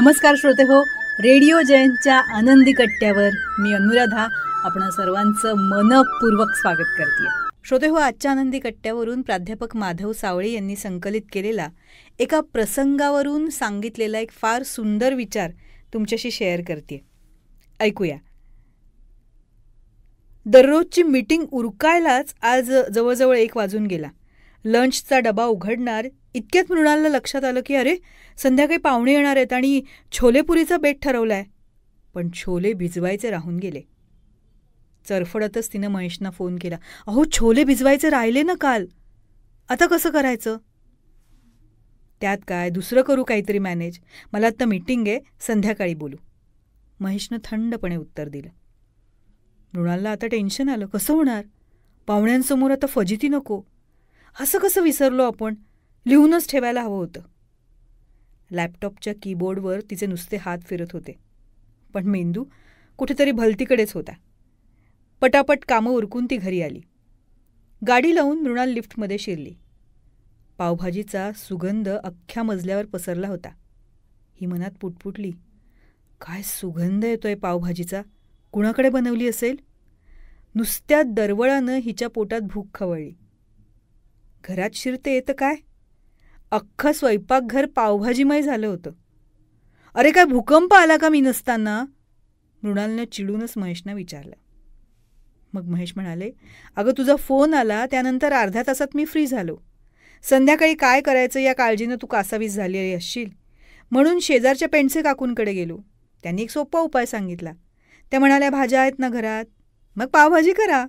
नमस्कार श्रोते हो, रेडिओ जयंतच्या आनंदी कट्ट्यावर मी अनुराधा आपण सर्वांचं मनपूर्वक स्वागत करते. श्रोते हो, आजच्या आनंदी कट्ट्यावरून प्राध्यापक माधव सावळे यांनी संकलित केलेला एका प्रसंगावरून सांगितलेला एक फार सुंदर विचार तुमच्याशी शेअर करते. ऐकूया. दररोजची मीटिंग उरकायलाच आज जवळजवळ 1 वाजून गेला. लंचचा डबा उघडणार इतक्यात मृणालला लक्षात आलं की अरे, संध्याकाळी पाहुणे येणार आहेत आणि छोलेपुरीचा बेत ठरवलाय. पण छोले भिजवायचे राहून गेले. चरफडतच तिनं महेशना फोन केला. अहो, छोले भिजवायचे राहिले ना काल, आता कसं करायचं? त्यात काय, दुसरं करू काहीतरी मॅनेज. मला आत्ता मीटिंग आहे, संध्याकाळी बोलू. महेशनं थंडपणे उत्तर दिलं. मृणालला आता टेन्शन आलं. कसं होणार? पाहुण्यांसमोर आता फजिती नको. असं कसं विसरलो आपण? लिहूनच ठेवायला हवं होतं. लॅपटॉपच्या कीबोर्डवर तिचे नुसते हात फिरत होते, पण मेंदू कुठेतरी भलतीकडेच होता. पटापट कामं उरकून ती घरी आली. गाडी लावून मृणाल लिफ्टमध्ये शिरली. पावभाजीचा सुगंध अख्ख्या मजल्यावर पसरला होता. ही मनात पुटपुटली, काय सुगंध येतोय पावभाजीचा? कुणाकडे बनवली असेल? नुसत्या दरवळानं हिच्या पोटात भूक खवळली. घरात शिरते तर काय, अख्खं स्वयंपाकघर पावभाजीमय झालं होतं. अरे, काय भूकंप आला का मी नसताना? मृणालनं चिडूनच महेशनं विचारलं. मग महेश म्हणाले, अगं, तुझा फोन आला त्यानंतर अर्ध्या तासात मी फ्री झालो. संध्याकाळी काय करायचं या काळजीनं तू कासावीस झाली असशील म्हणून शेजारच्या पेंडसे काकूंकडे गेलो. त्यांनी एक सोपा उपाय सांगितला. त्या म्हणाल्या, भाज्या आहेत ना घरात, मग पावभाजी करा.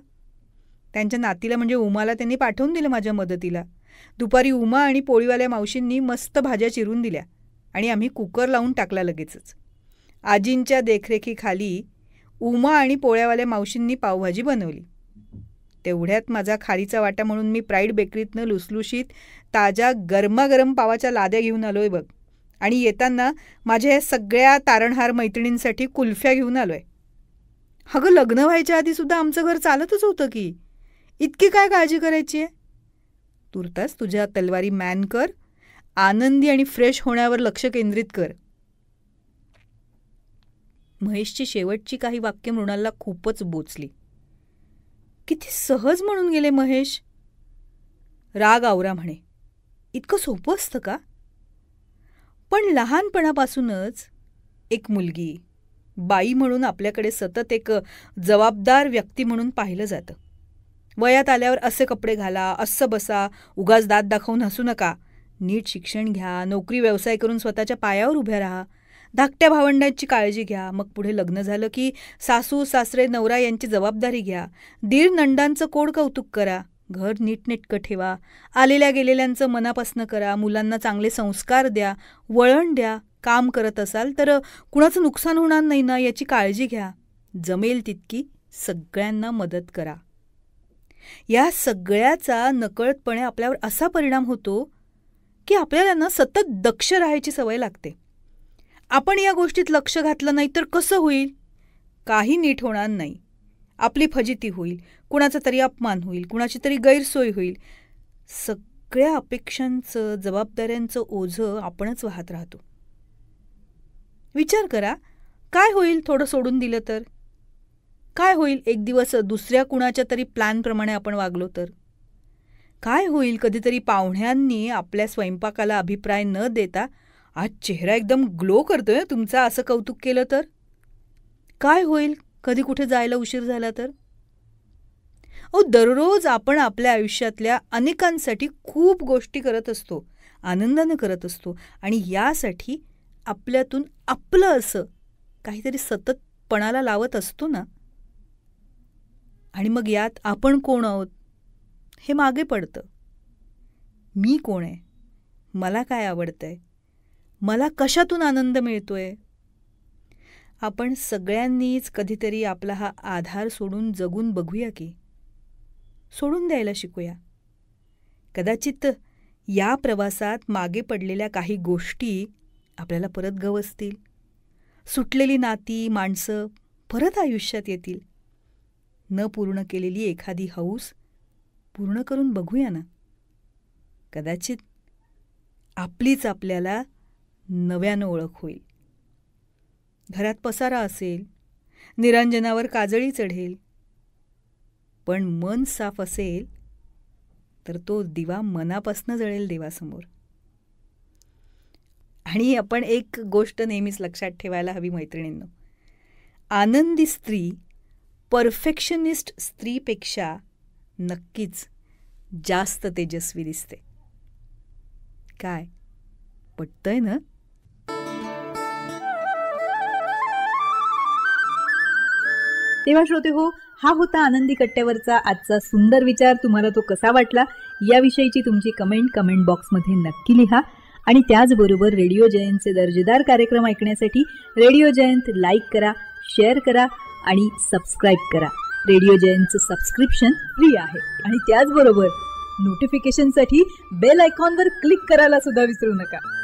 त्यांच्या नातीला म्हणजे उमाला त्यांनी पाठवून दिलं माझ्या मदतीला. दुपारी उमा आणि पोळीवाल्या मावशींनी मस्त भाज्या चिरून दिल्या आणि आम्ही कुकर लावून टाकला लगेचच. आजींच्या देखरेखीखाली उमा आणि पोळ्यावाल्या मावशींनी पावभाजी बनवली. तेवढ्यात माझा खारीचा वाटा म्हणून मी प्राईड बेकरीतनं लुसलुशीत ताज्या गरमागरम पावाच्या लाद्या घेऊन आलोय बघ. आणि येताना माझ्या या सगळ्या तारणहार मैत्रिणींसाठी कुल्फ्या घेऊन आलोय. अगं, लग्न व्हायच्या आधीसुद्धा आमचं घर चालतच होतं की, इतकी काय काळजी करायची आहे? तुर्तास तुझ्या तलवारी मॅन कर, आनंदी आणि फ्रेश होण्यावर लक्ष केंद्रित कर. महेशची शेवटची काही वाक्य मृणालला खूपच बोचली. किती सहज म्हणून गेले महेश. राग आवरा म्हणे. इतकं सोपं असतं का? पण लहानपणापासूनच एक मुलगी, बाई म्हणून आपल्याकडे सतत एक जबाबदार व्यक्ती म्हणून पाहिलं जातं. वयात आल्यावर असे कपडे घाला, असं बसा, उगाच दात दाखवून हसू नका, नीट शिक्षण घ्या, नोकरी व्यवसाय करून स्वतःच्या पायावर उभ्या राहा, धाकट्या भावंडांची काळजी घ्या, मग पुढे लग्न झालं की सासू सासरे नवरा यांची जबाबदारी घ्या, दीर नंडांचं कोड कौतुक करा, घर नीटनेटकं ठेवा, आलेल्या गेलेल्यांचं मनापासनं करा, मुलांना चांगले संस्कार द्या, वळण द्या, काम करत असाल तर कुणाचं नुकसान होणार नाही ना याची काळजी घ्या, जमेल तितकी सगळ्यांना मदत करा. या सगळ्याचा नकळतपणे आपल्यावर असा परिणाम होतो की आपल्याला ना सतत दक्ष राहायची सवय लागते. आपण या गोष्टीत लक्ष घातलं नाही तर कसं होईल? काही नीट होणार नाही. आपली फजिती होईल, कुणाचा तरी अपमान होईल, कुणाची तरी गैरसोय होईल. सगळ्या अपेक्षांचं, जबाबदाऱ्यांचं ओझं आपणच वाहत राहतो. विचार करा, काय होईल थोडं सोडून दिलं तर? काय होईल एक दिवस दुसऱ्या कुणाच्या तरी प्लॅनप्रमाणे आपण वागलो तर? काय होईल कधीतरी पाहुण्यांनी आपल्या स्वयंपाकाला अभिप्राय न देता आज चेहरा एकदम ग्लो करतोय तुमचा असं कौतुक केलं तर? काय होईल कधी कुठे जायला उशीर झाला तर? दररोज आपण आपल्या आयुष्यातल्या अनेकांसाठी खूप गोष्टी करत असतो, आनंदानं करत असतो आणि यासाठी आपल्यातून आपलं असं काहीतरी सतत पणाला लावत असतो ना. आणि मग यात आपण कोण आहोत हे मागे पडतं. मी कोण आहे? मला काय आवडतंय? मला कशातून आनंद मिळतोय? आपण सगळ्यांनीच कधीतरी आपला हा आधार सोडून जगून बघूया की. सोडून द्यायला शिकूया. कदाचित या प्रवासात मागे पडलेल्या काही गोष्टी आपल्याला परत गवसतील. सुटलेली नाती, माणसं परत आयुष्यात येतील. न पूर्ण केलेली एखादी हौस पूर्ण करून बघूया ना. कदाचित आपलीच आपल्याला नव्यानं ओळख होईल. घरात पसारा असेल, निरांजनावर काजळी चढेल, पण मन साफ असेल तर तो दिवा मनापासनं जळेल देवासमोर. आणि आपण एक गोष्ट नेहमीच लक्षात ठेवायला हवी मैत्रिणींनो, आनंदी स्त्री परफेक्शनिस्ट स्त्रीपेक्षा नक्कीच जास्त तेजस्वी दिसते. काय पटतंय ना? तेव्हा श्रोते हो, हा होता आनंदी कट्ट्यावरचा आजचा सुंदर विचार. तुम्हाला तो कसा वाटला याविषयीची तुमची कमेंट बॉक्समध्ये नक्की लिहा. आणि त्याचबरोबर रेडिओ जयंतचे दर्जेदार कार्यक्रम ऐकण्यासाठी रेडिओ जयंत लाईक करा, शेअर करा आणि सबस्क्राईब करा. रेडिओ जयंतचं सबस्क्रिप्शन फ्री आहे. आणि त्याचबरोबर नोटिफिकेशनसाठी बेल आयकॉनवर क्लिक करायला सुद्धा विसरू नका.